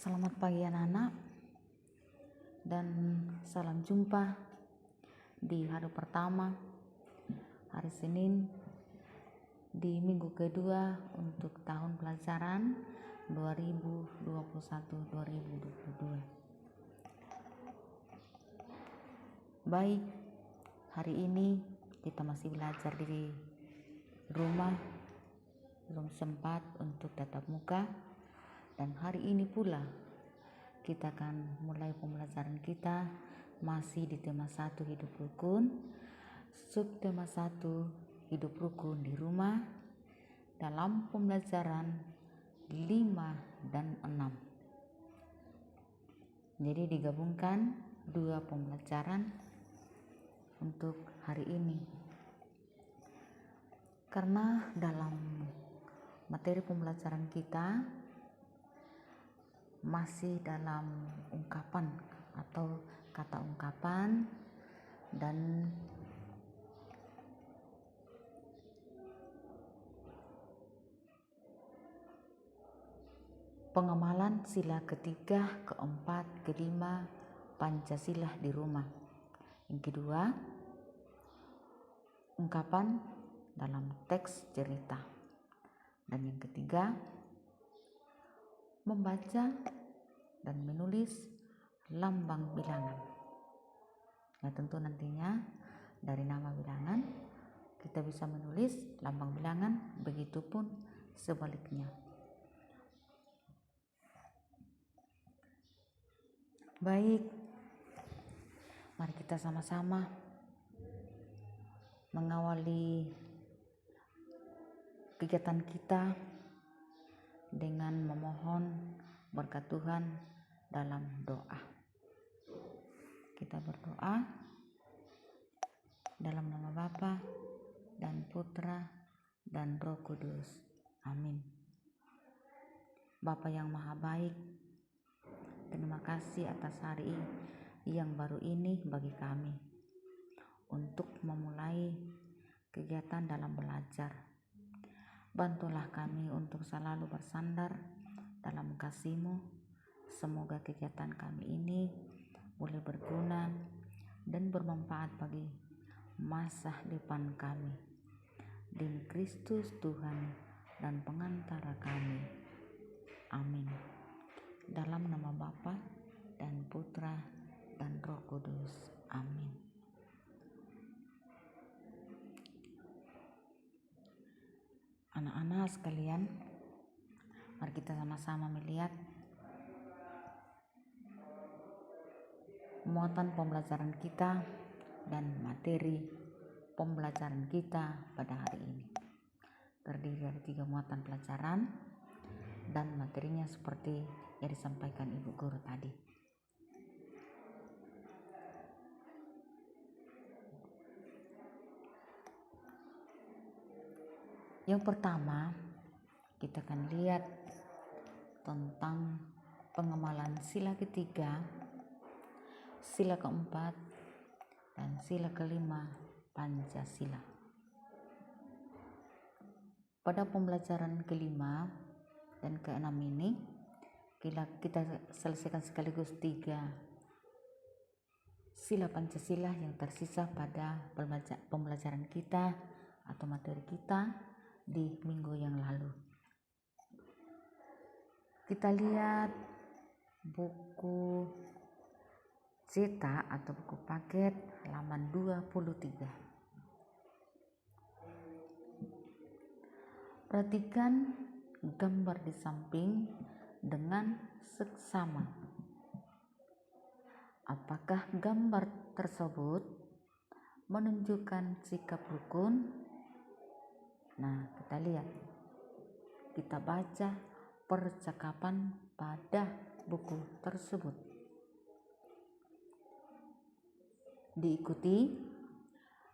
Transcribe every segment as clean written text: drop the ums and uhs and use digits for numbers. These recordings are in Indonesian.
Selamat pagi anak-anak dan salam jumpa di hari pertama, hari Senin di minggu kedua untuk tahun pelajaran 2021-2022. Baik, hari ini kita masih belajar di rumah, belum sempat untuk tatap muka. Dan hari ini pula kita akan mulai pembelajaran kita masih di tema 1 hidup rukun, subtema 1 hidup rukun di rumah dalam pembelajaran 5 dan 6. Jadi digabungkan 2 pembelajaran untuk hari ini. Karena dalam materi pembelajaran kita masih dalam ungkapan atau kata ungkapan dan pengamalan sila ketiga, keempat, kelima Pancasila di rumah. Yang kedua, ungkapan dalam teks cerita. Dan yang ketiga, membaca dan menulis lambang bilangan. Ya, tentu nantinya dari nama bilangan kita bisa menulis lambang bilangan, begitupun sebaliknya. Baik, mari kita sama-sama mengawali kegiatan kita dengan memohon berkat Tuhan dalam doa. Kita berdoa dalam nama Bapa dan Putra dan Roh Kudus. Amin. Bapa yang Maha Baik, terima kasih atas hari yang baru ini bagi kami untuk memulai kegiatan dalam belajar. Bantulah kami untuk selalu bersandar dalam kasih-Mu. Semoga kegiatan kami ini boleh berguna dan bermanfaat bagi masa depan kami. Demi Kristus Tuhan dan pengantara kami. Amin. Dalam nama Bapa dan Putra dan Roh Kudus. Amin. Anak-anak sekalian, mari kita sama-sama melihat muatan pembelajaran kita dan materi pembelajaran kita pada hari ini. Terdiri dari 3 muatan pelajaran dan materinya seperti yang disampaikan Ibu Guru tadi. Yang pertama, kita akan lihat tentang pengamalan sila ketiga, sila keempat, dan sila kelima Pancasila. Pada pembelajaran kelima dan keenam ini, kita selesaikan sekaligus 3 sila Pancasila yang tersisa pada pembelajaran kita atau materi kita di minggu yang lalu. Kita lihat buku cetak atau buku paket halaman 23. Perhatikan gambar di samping dengan seksama. Apakah gambar tersebut menunjukkan sikap rukun? Nah, kita lihat. Kita baca percakapan pada buku tersebut. Diikuti,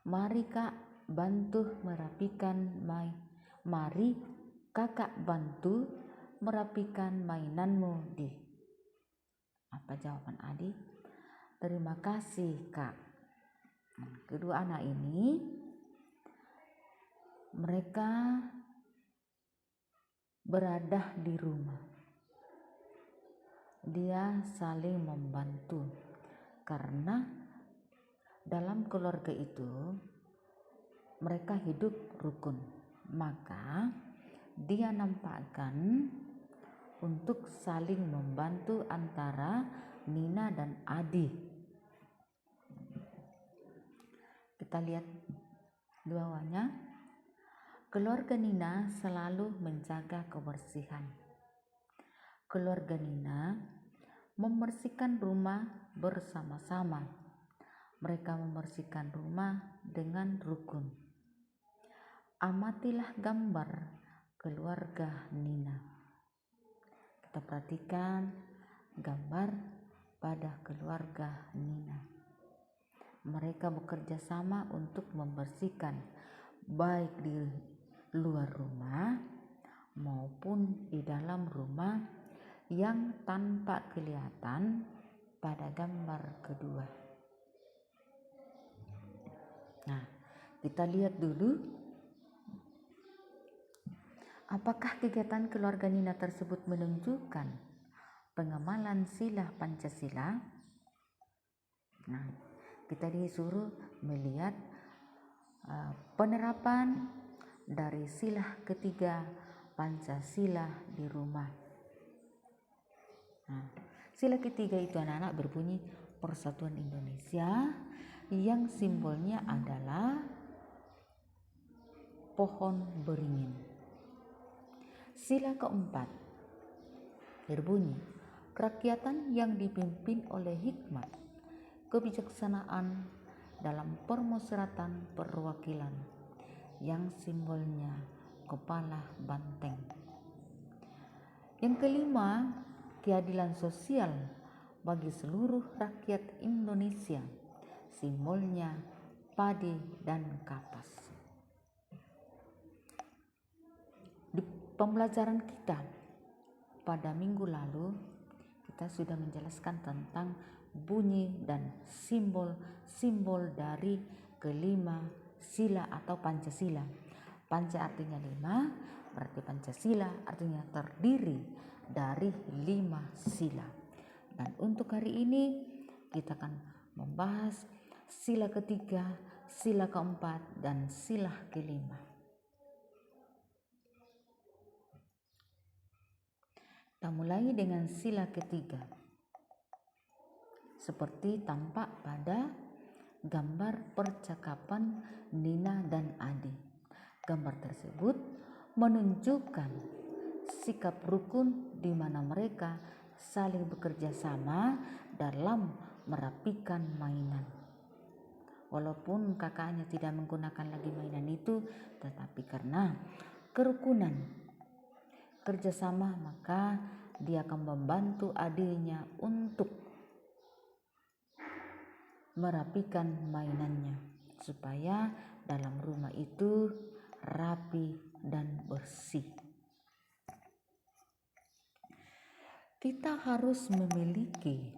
mari kakak bantu merapikan mainanmu di. Apa jawaban adik? Terima kasih kak. Kedua anak ini mereka berada di rumah. dia saling membantu, karena dalam keluarga itu mereka hidup rukun. Maka dia nampakkan untuk saling membantu antara Nina dan Adi. Kita lihat di bawahnya. Keluarga Nina selalu menjaga kebersihan. Keluarga Nina membersihkan rumah bersama-sama. Mereka membersihkan rumah dengan rukun. Amatilah gambar keluarga Nina. Kita perhatikan gambar pada keluarga Nina. Mereka bekerja sama untuk membersihkan baik di luar rumah maupun di dalam rumah yang tanpa kelihatan pada gambar kedua. Nah, kita lihat dulu apakah kegiatan keluarga Nina tersebut menunjukkan pengamalan sila Pancasila. Nah, kita disuruh melihat penerapan dari sila ketiga Pancasila di rumah. Nah, sila ketiga itu anak-anak berbunyi Persatuan Indonesia, yang simbolnya adalah pohon beringin. Sila keempat berbunyi kerakyatan yang dipimpin oleh hikmat, kebijaksanaan dalam permusyawaratan perwakilan, yang simbolnya kepala banteng. Yang kelima, keadilan sosial bagi seluruh rakyat Indonesia, simbolnya padi dan kapas. Di pembelajaran kita pada minggu lalu, kita sudah menjelaskan tentang bunyi dan simbol-simbol dari kelima sila atau Pancasila. Panca artinya 5, berarti Pancasila artinya terdiri dari 5 sila. Dan untuk hari ini kita akan membahas sila ketiga, sila keempat, dan sila kelima. Kita mulai dengan sila ketiga. Seperti tampak pada gambar percakapan Nina dan Adi. Gambar tersebut menunjukkan sikap rukun di mana mereka saling bekerja sama dalam merapikan mainan. Walaupun kakaknya tidak menggunakan lagi mainan itu, tetapi karena kerukunan kerjasama, maka dia akan membantu adiknya untuk merapikan mainannya supaya dalam rumah itu rapi dan bersih. Kita harus memiliki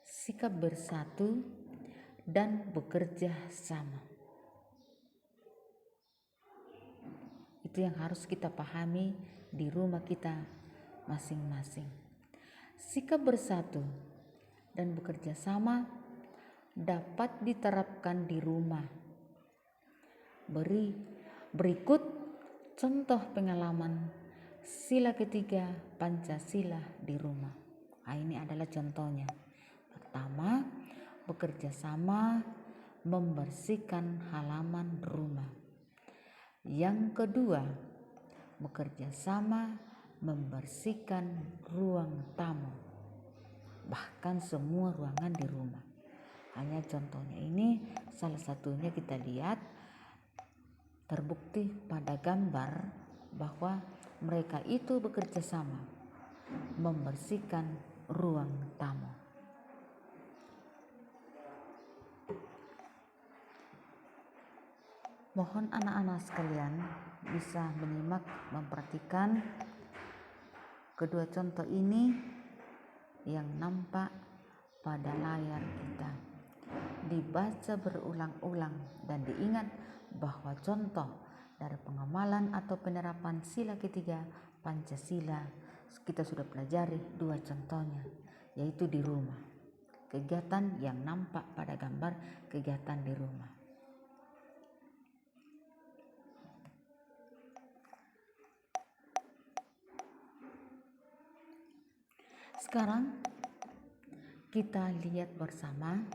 sikap bersatu dan bekerja sama. Itu yang harus kita pahami di rumah kita masing-masing. Sikap bersatu dan bekerja sama dapat diterapkan di rumah. Berikut contoh pengalaman sila ketiga Pancasila di rumah. Nah, ini adalah contohnya. Pertama, bekerja sama membersihkan halaman rumah. Yang kedua, bekerja sama membersihkan ruang tamu, bahkan semua ruangan di rumah. Hanya contohnya ini, salah satunya kita lihat terbukti pada gambar bahwa mereka itu bekerja sama membersihkan ruang tamu. Mohon anak-anak sekalian bisa menyimak, memperhatikan kedua contoh ini yang nampak pada layar kita. Dibaca berulang-ulang dan diingat bahwa contoh dari pengamalan atau penerapan sila ketiga Pancasila kita sudah pelajari 2 contohnya. yaitu di rumah. Kegiatan yang nampak pada gambar kegiatan di rumah. Sekarang kita lihat bersama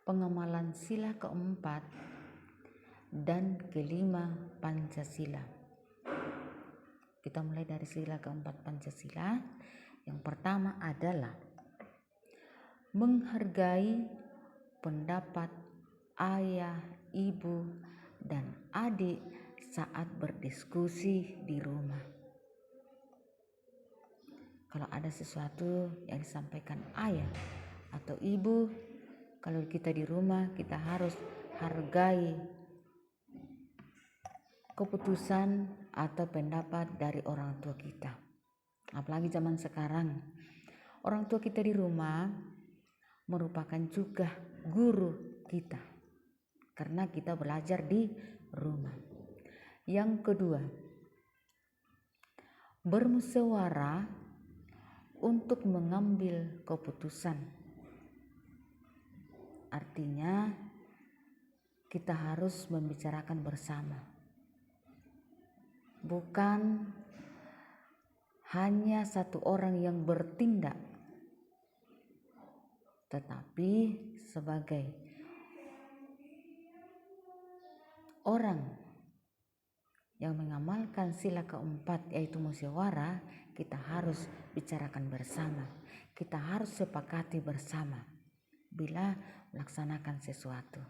pengamalan sila keempat dan kelima Pancasila. Kita mulai dari sila keempat Pancasila. Yang pertama adalah menghargai pendapat ayah, ibu, dan adik saat berdiskusi di rumah. Kalau ada sesuatu yang disampaikan ayah atau ibu, kalau kita di rumah kita harus hargai keputusan atau pendapat dari orang tua kita. Apalagi zaman sekarang, orang tua kita di rumah merupakan juga guru kita, karena kita belajar di rumah. Yang kedua, bermusyawarah untuk mengambil keputusan. Artinya kita harus membicarakan bersama. Bukan hanya satu orang yang bertindak, tetapi sebagai orang yang mengamalkan sila keempat yaitu musyawarah, kita harus bicarakan bersama. Kita harus sepakati bersama bila melaksanakan sesuatu.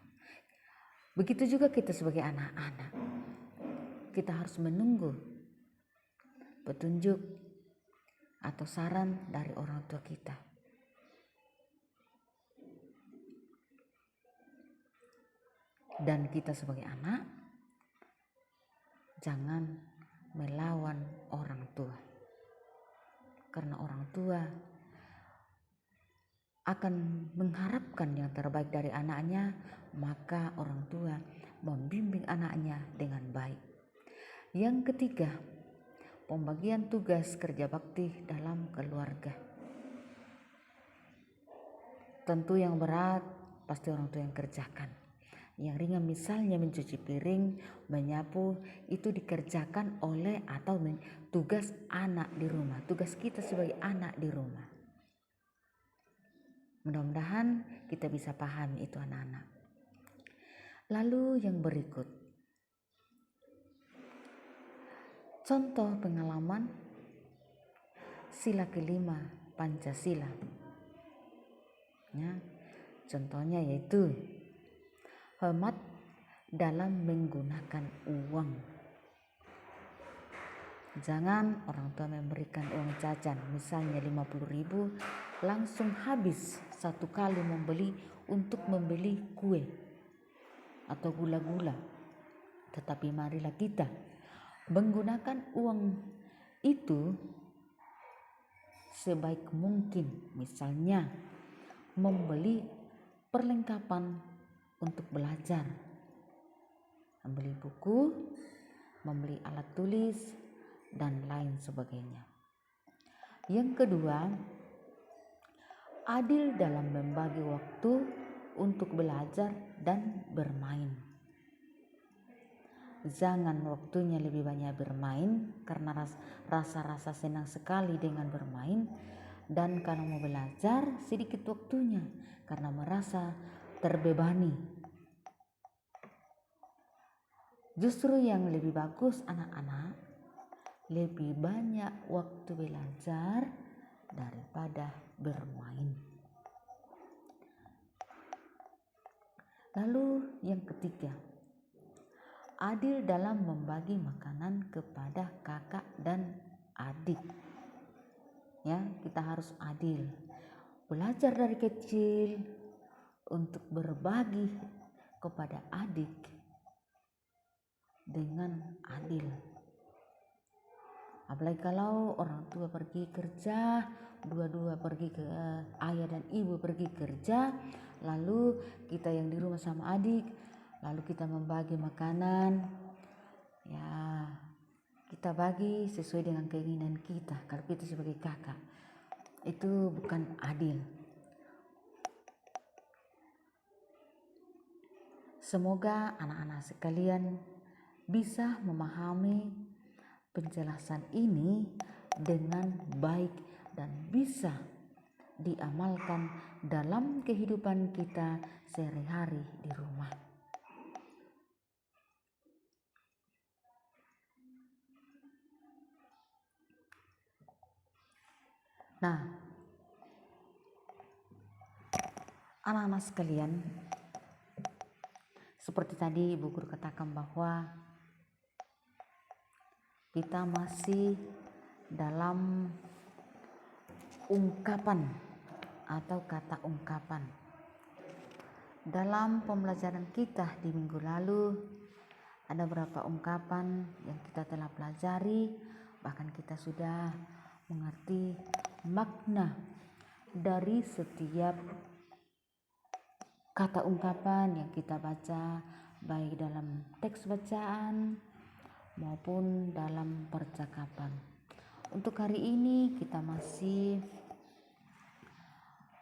Begitu juga kita sebagai anak-anak. Kita harus menunggu petunjuk atau saran dari orang tua kita. Dan kita sebagai anak jangan melawan orang tua. Karena orang tua akan mengharapkan yang terbaik dari anaknya, maka orang tua membimbing anaknya dengan baik. Yang ketiga, pembagian tugas kerja bakti dalam keluarga. Tentu yang berat pasti orang tua yang kerjakan. Yang ringan misalnya mencuci piring, menyapu, itu dikerjakan oleh atau tugas anak di rumah. Tugas kita sebagai anak di rumah. Mudah-mudahan kita bisa pahami itu anak-anak. Lalu yang berikut, contoh pengalaman sila kelima Pancasila. Ya, contohnya yaitu hemat dalam menggunakan uang. Jangan orang tua memberikan uang jajan, misalnya 50.000 langsung habis satu kali untuk membeli kue atau gula-gula. Tetapi marilah kita menggunakan uang itu sebaik mungkin, misalnya membeli perlengkapan untuk belajar, membeli buku, membeli alat tulis, dan lain sebagainya. Yang kedua, adil dalam membagi waktu untuk belajar dan bermain. Jangan waktunya lebih banyak bermain karena rasa senang sekali dengan bermain, dan kalau mau belajar sedikit waktunya karena merasa terbebani. Justru yang lebih bagus anak-anak lebih banyak waktu belajar daripada bermain. Lalu yang ketiga, adil dalam membagi makanan kepada kakak dan adik. Ya, kita harus adil. Belajar dari kecil untuk berbagi kepada adik dengan adil. Apalagi kalau orang tua pergi kerja, dua-dua pergi ke ayah dan ibu pergi kerja, lalu kita yang di rumah sama adik, lalu kita membagi makanan, ya kita bagi sesuai dengan keinginan kita. Kalau kita sebagai kakak, itu bukan adil. Semoga anak-anak sekalian bisa memahami penjelasan ini dengan baik dan bisa diamalkan dalam kehidupan kita sehari-hari di rumah. Nah, anak-anak sekalian, seperti tadi Ibu Guru katakan bahwa kita masih dalam ungkapan atau kata ungkapan. Dalam pembelajaran kita di minggu lalu ada beberapa ungkapan yang kita telah pelajari, bahkan kita sudah mengerti makna dari setiap kata ungkapan yang kita baca, baik dalam teks bacaan maupun dalam percakapan. Untuk hari ini kita masih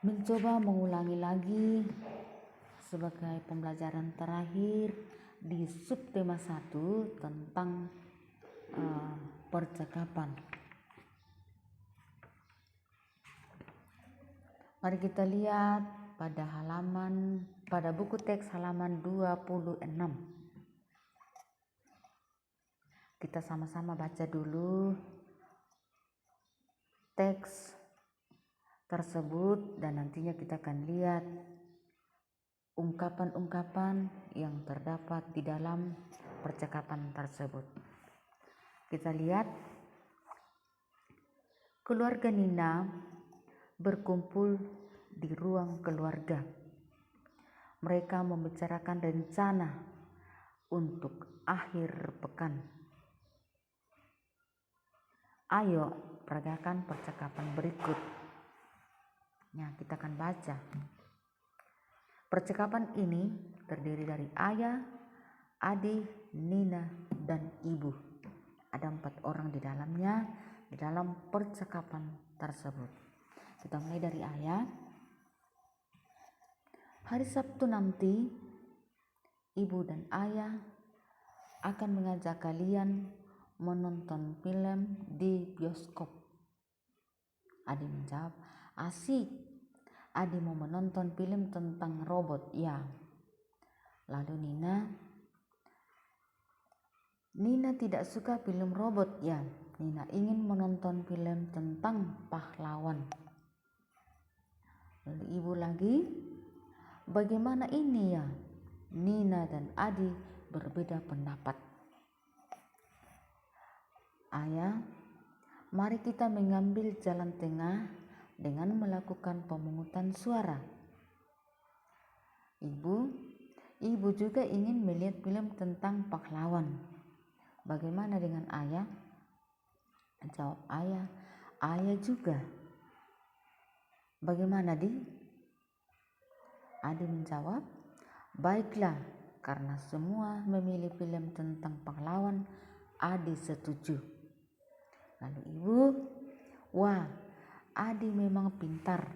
mencoba mengulangi lagi sebagai pembelajaran terakhir di subtema 1 tentang percakapan. Mari kita lihat pada buku teks halaman 26. Kita sama-sama baca dulu teks tersebut dan nantinya kita akan lihat ungkapan-ungkapan yang terdapat di dalam percakapan tersebut. Kita lihat, keluarga Nina berkumpul di ruang keluarga. Mereka membicarakan rencana untuk akhir pekan. Ayo peragakan percakapan berikut. Nah, kita akan baca. Percakapan ini terdiri dari ayah, adik, Nina, dan ibu. Ada 4 orang di dalamnya, di dalam percakapan tersebut. Kita mulai dari ayah. Hari Sabtu nanti, ibu dan ayah akan mengajak kalian menonton film di bioskop. Adi menjawab, asik. Adi mau menonton film tentang robot, ya. Lalu Nina tidak suka film robot, ya. Nina ingin menonton film tentang pahlawan. Lalu ibu lagi, bagaimana ini ya? Nina dan Adi berbeda pendapat. Ayah, mari kita mengambil jalan tengah dengan melakukan pemungutan suara. Ibu juga ingin melihat film tentang pahlawan. Bagaimana dengan ayah? Jawab ayah juga. Bagaimana Adi menjawab, baiklah, karena semua memilih film tentang pahlawan, Adi setuju. Lalu ibu, wah, Adi memang pintar.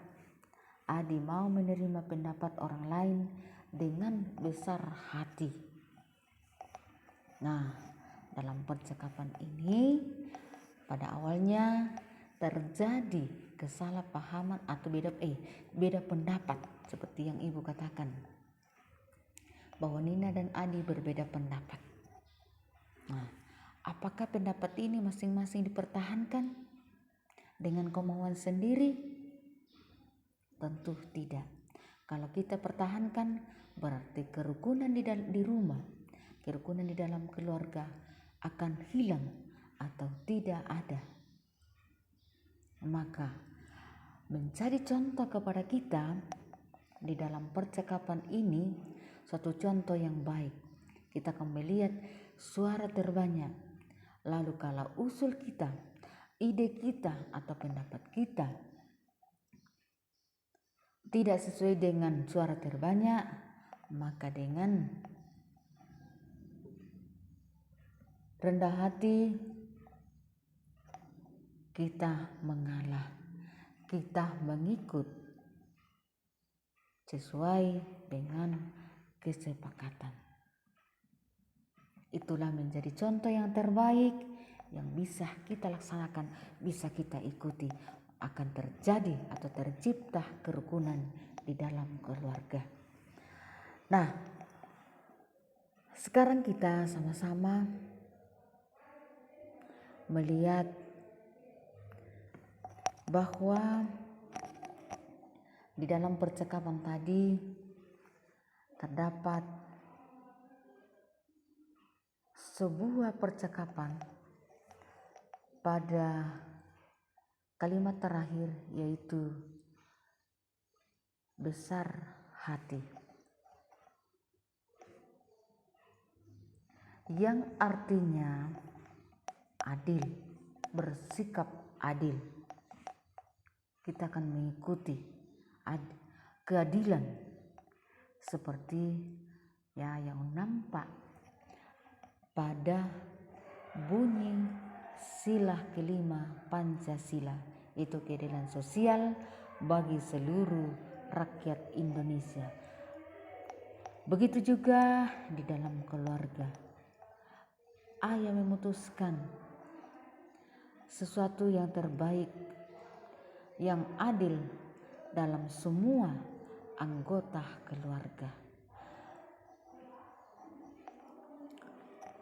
Adi mau menerima pendapat orang lain dengan besar hati. Nah, dalam percakapan ini pada awalnya terjadi kesalahpahaman atau beda pendapat seperti yang ibu katakan. Bahwa Nina dan Adi berbeda pendapat. Nah, apakah pendapat ini masing-masing dipertahankan dengan kemauan sendiri? Tentu tidak. Kalau kita pertahankan, berarti kerukunan di rumah, kerukunan di dalam keluarga akan hilang atau tidak ada. Maka menjadi contoh kepada kita di dalam percakapan ini suatu contoh yang baik. Kita akan melihat suara terbanyak. Lalu kalau usul kita, ide kita atau pendapat kita tidak sesuai dengan suara terbanyak, maka dengan rendah hati kita mengalah. kita mengikut sesuai dengan kesepakatan. Itulah menjadi contoh yang terbaik yang bisa kita laksanakan, bisa kita ikuti. Akan terjadi atau tercipta kerukunan di dalam keluarga. Nah, sekarang kita sama-sama melihat bahwa di dalam percakapan tadi terdapat sebuah percakapan pada kalimat terakhir, yaitu besar hati, yang artinya adil, bersikap adil. Kita akan mengikuti keadilan seperti yang nampak pada bunyi sila kelima Pancasila, itu keadilan sosial bagi seluruh rakyat Indonesia. Begitu juga di dalam keluarga. Ayah memutuskan sesuatu yang terbaik, yang adil dalam semua anggota keluarga.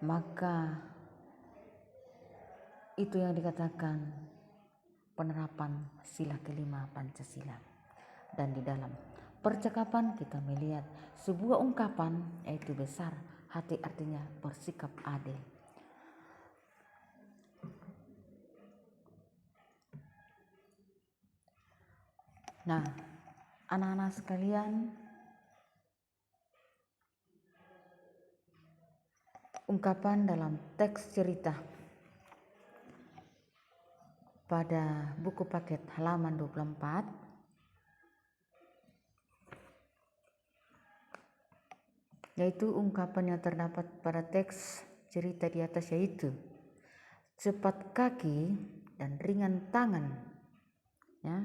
Maka itu yang dikatakan penerapan sila kelima Pancasila. Dan di dalam percakapan kita melihat sebuah ungkapan, yaitu besar hati, artinya bersikap adil. Nah, anak-anak sekalian, ungkapan dalam teks cerita pada buku paket halaman 24 yaitu ungkapan yang terdapat pada teks cerita di atas, yaitu cepat kaki dan ringan tangan. Ya,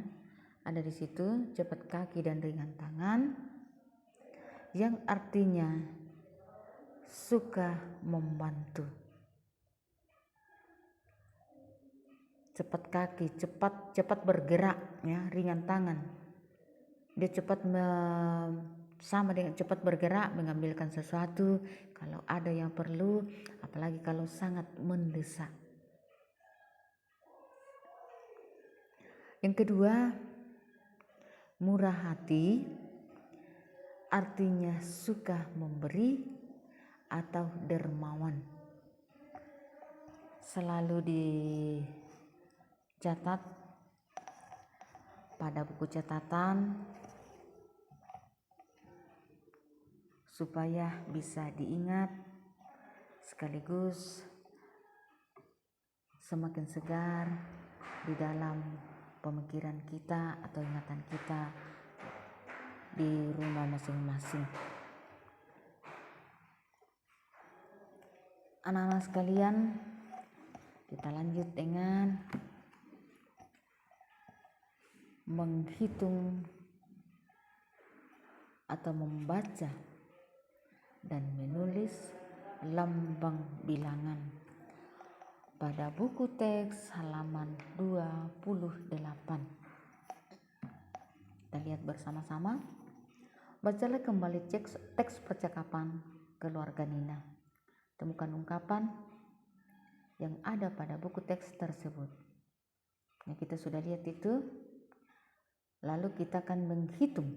ada di situ cepat kaki dan ringan tangan, yang artinya suka membantu. Cepat kaki, cepat bergerak, ya, ringan tangan. Dia cepat sama dengan cepat bergerak mengambilkan sesuatu kalau ada yang perlu, apalagi kalau sangat mendesak. Yang kedua, murah hati, artinya suka memberi atau dermawan. Selalu dicatat pada buku catatan supaya bisa diingat, sekaligus semakin segar di dalam pemikiran kita atau ingatan kita di rumah masing-masing. Anak-anak sekalian, kita lanjut dengan menghitung atau membaca dan menulis lambang bilangan pada buku teks halaman 28. Kita lihat bersama-sama. Bacalah kembali teks percakapan keluarga Nina. Temukan ungkapan yang ada pada buku teks tersebut. Nah, kita sudah lihat itu. Lalu kita akan menghitung.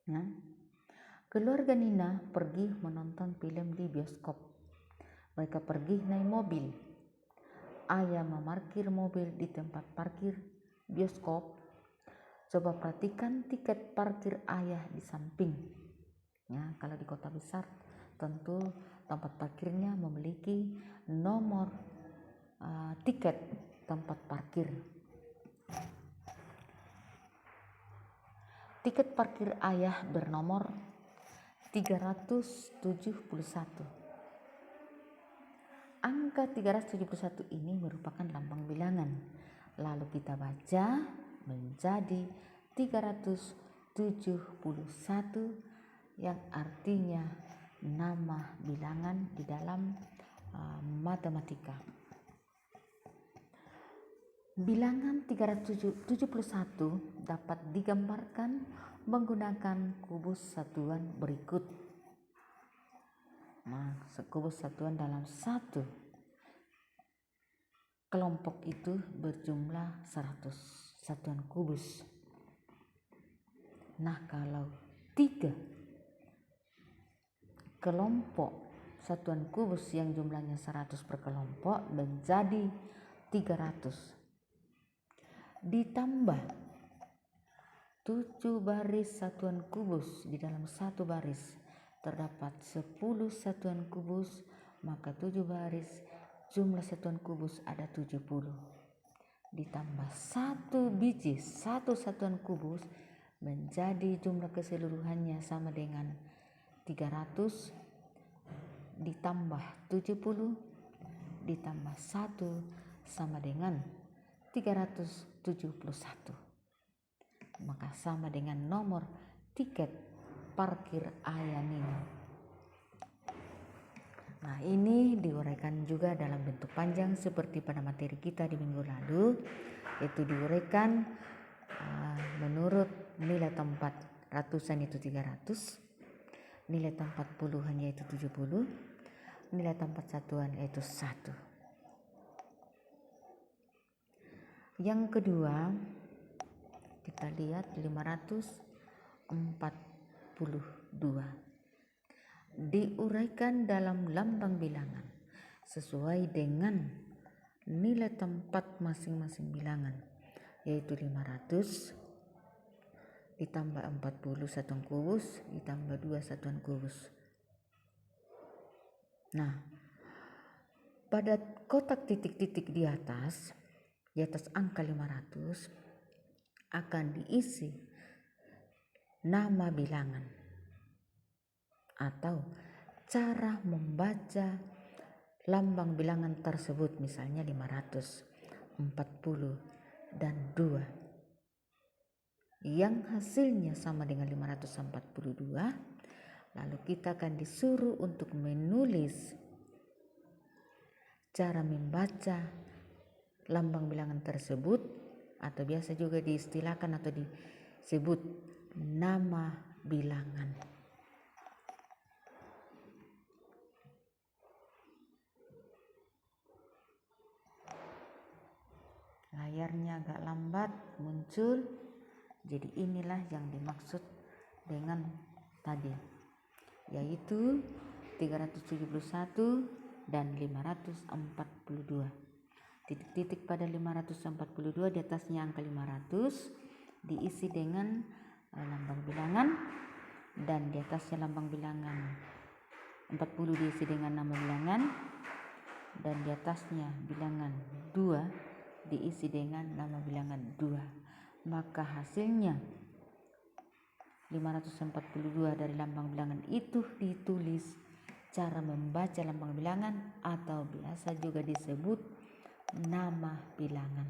Nah, keluarga Nina pergi menonton film di bioskop. Mereka pergi naik mobil. Ayah memarkir mobil di tempat parkir bioskop. Coba perhatikan tiket parkir ayah di samping. Ya, kalau di kota besar tentu tempat parkirnya memiliki nomor tiket tempat parkir. Tiket parkir ayah bernomor 371. Angka 371 ini merupakan lambang bilangan. lalu kita baca menjadi 371 yang artinya nama bilangan di dalam matematika. Bilangan 371 dapat digambarkan menggunakan kubus satuan berikut. Nah, kubus satuan dalam satu kelompok itu berjumlah 100 satuan kubus. Nah, kalau 3 kelompok satuan kubus yang jumlahnya 100 per kelompok menjadi 300. Ditambah 7 baris satuan kubus di dalam satu baris terdapat 10 satuan kubus, maka 7 baris jumlah satuan kubus ada 70. Ditambah 1 biji satu satuan kubus menjadi jumlah keseluruhannya sama dengan 300 ditambah 70 ditambah 1 sama dengan 371. Maka sama dengan nomor tiket parkir Ayanina. Nah, ini diuraikan juga dalam bentuk panjang seperti pada materi kita di minggu lalu, yaitu diuraikan menurut nilai tempat ratusan itu 300, nilai tempat puluhan yaitu 70, nilai tempat satuan yaitu 1. Yang kedua, kita lihat 542. Diuraikan dalam lambang bilangan sesuai dengan nilai tempat masing-masing bilangan, yaitu 500 ditambah 40 satuan kubus ditambah 2 satuan kubus. Nah, pada kotak titik-titik di atas angka 500 akan diisi nama bilangan atau cara membaca lambang bilangan tersebut, misalnya 540 dan 2 yang hasilnya sama dengan 542. Lalu kita akan disuruh untuk menulis cara membaca lambang bilangan tersebut, atau biasa juga diistilahkan atau disebut nama bilangan. Layarnya agak lambat muncul, jadi inilah yang dimaksud dengan tadi, yaitu 371 dan 542. Titik-titik pada 542 di atasnya angka 500 diisi dengan lambang bilangan, dan di atasnya lambang bilangan 40 diisi dengan nama bilangan, dan di atasnya bilangan 2 diisi dengan nama bilangan 2. Maka hasilnya 542 dari lambang bilangan itu ditulis cara membaca lambang bilangan atau biasa juga disebut nama bilangan.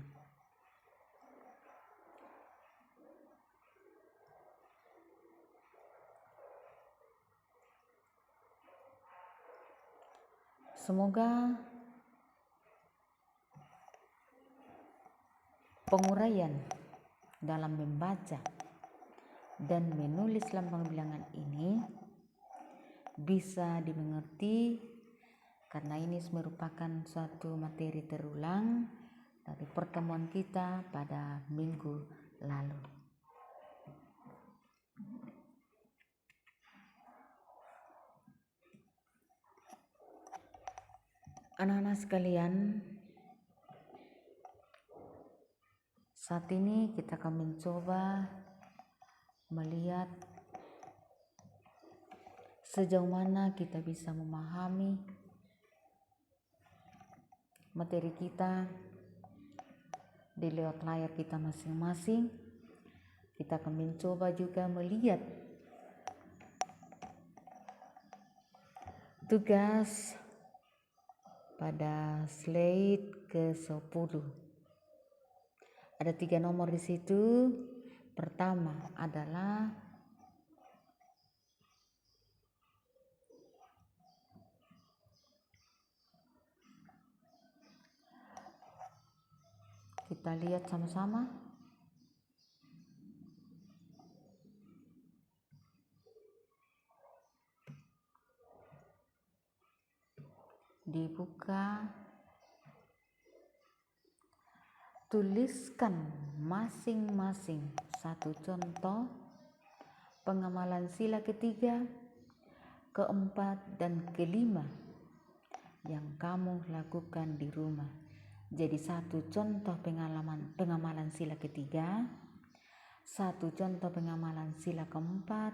Semoga penguraian dalam membaca dan menulis lambang bilangan ini bisa dimengerti, karena ini merupakan suatu materi terulang dari pertemuan kita pada minggu lalu. Anak-anak sekalian, saat ini kita akan mencoba melihat sejauh mana kita bisa memahami materi kita di lewat layar kita masing-masing. Kita akan mencoba juga melihat tugas pada slide ke-10. Ada 3 nomor di situ. Pertama adalah kita lihat sama-sama. Dibuka, tuliskan masing-masing satu contoh pengamalan sila ketiga, keempat, dan kelima yang kamu lakukan di rumah. Jadi satu contoh pengamalan sila ketiga, satu contoh pengamalan sila keempat,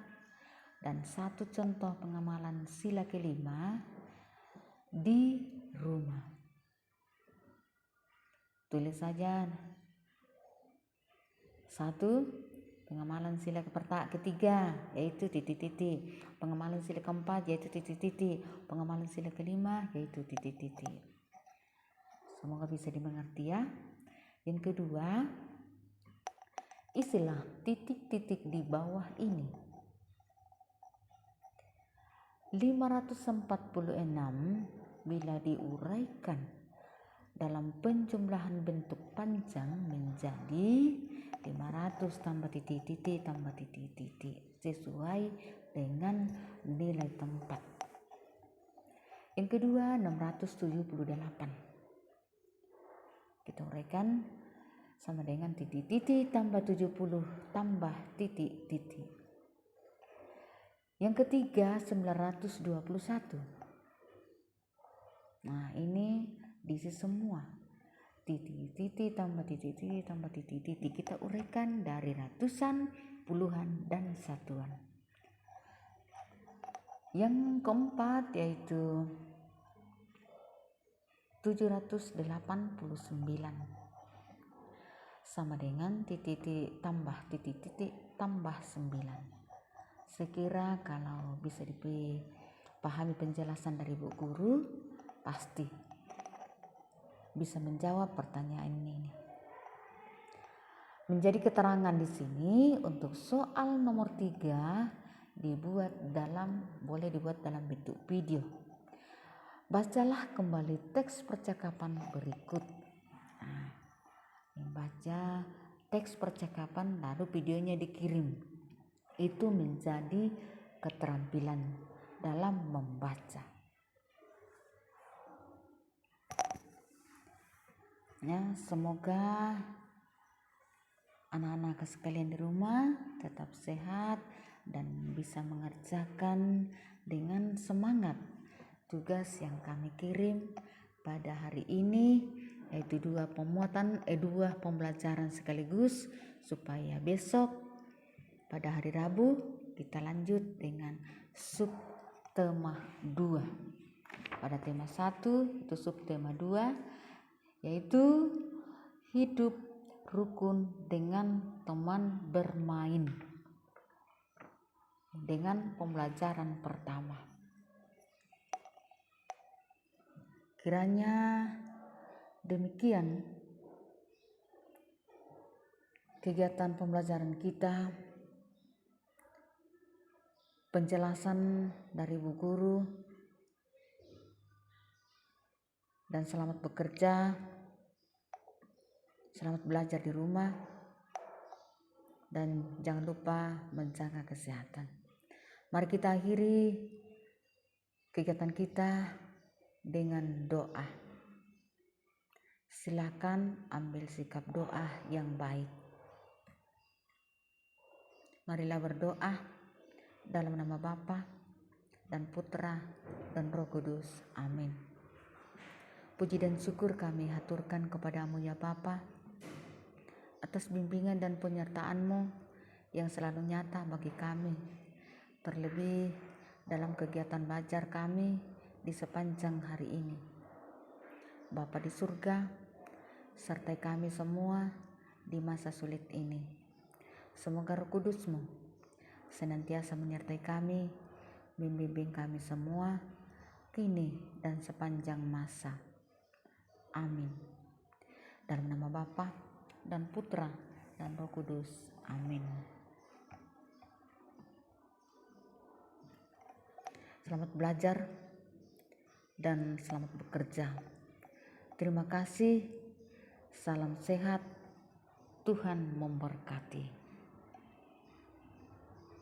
dan satu contoh pengamalan sila kelima di rumah. Tulis saja. 1. Pengamalan sila ketiga yaitu titik-titik. Pengamalan sila keempat yaitu titik-titik. Pengamalan sila kelima yaitu titik-titik. Semoga bisa dimengerti ya. Yang kedua, istilah titik-titik di bawah ini. 546 bila diuraikan dalam penjumlahan bentuk panjang menjadi 500 tambah titik-titik tambah titik-titik sesuai dengan nilai tempat. Yang kedua, 678. Kita uraikan sama dengan titik-titik tambah 70 tambah titik-titik. Yang ketiga, 921. Nah, ini diisi semua. Titik-titik tambah titik-titik tambah titik-titik. Kita uraikan dari ratusan, puluhan, dan satuan. Yang keempat yaitu 789 sama dengan titik-titik tambah 9. Sekira kalau bisa dipahami penjelasan dari Bu Guru, pasti bisa menjawab pertanyaan ini. Menjadi keterangan di sini untuk soal nomor 3 boleh dibuat dalam bentuk video. Bacalah kembali teks percakapan berikut. Nah, membaca teks percakapan lalu videonya dikirim. Itu menjadi keterampilan dalam membaca. Ya, semoga anak-anak sekalian di rumah tetap sehat dan bisa mengerjakan dengan semangat tugas yang kami kirim pada hari ini, yaitu dua pembelajaran sekaligus, supaya besok pada hari Rabu kita lanjut dengan subtema 2. Pada tema 1 itu subtema 2 yaitu hidup rukun dengan teman bermain, dengan pembelajaran pertama. Kiranya demikian kegiatan pembelajaran kita, penjelasan dari Bu Guru, dan selamat bekerja. Selamat belajar di rumah dan jangan lupa menjaga kesehatan. Mari kita akhiri kegiatan kita dengan doa. Silakan ambil sikap doa yang baik. Marilah berdoa dalam nama Bapa dan Putra dan Roh Kudus. Amin. Puji dan syukur kami haturkan kepadamu ya Bapa, atas bimbingan dan penyertaan-Mu yang selalu nyata bagi kami, terlebih dalam kegiatan belajar kami di sepanjang hari ini. Bapa di surga, sertai kami semua di masa sulit ini. Semoga Roh Kudus-Mu senantiasa menyertai kami, membimbing kami semua, kini dan sepanjang masa. Amin. Dalam nama Bapa dan Putra, dan Roh Kudus. Amin. Selamat belajar dan selamat bekerja. Terima kasih. Salam sehat. Tuhan memberkati.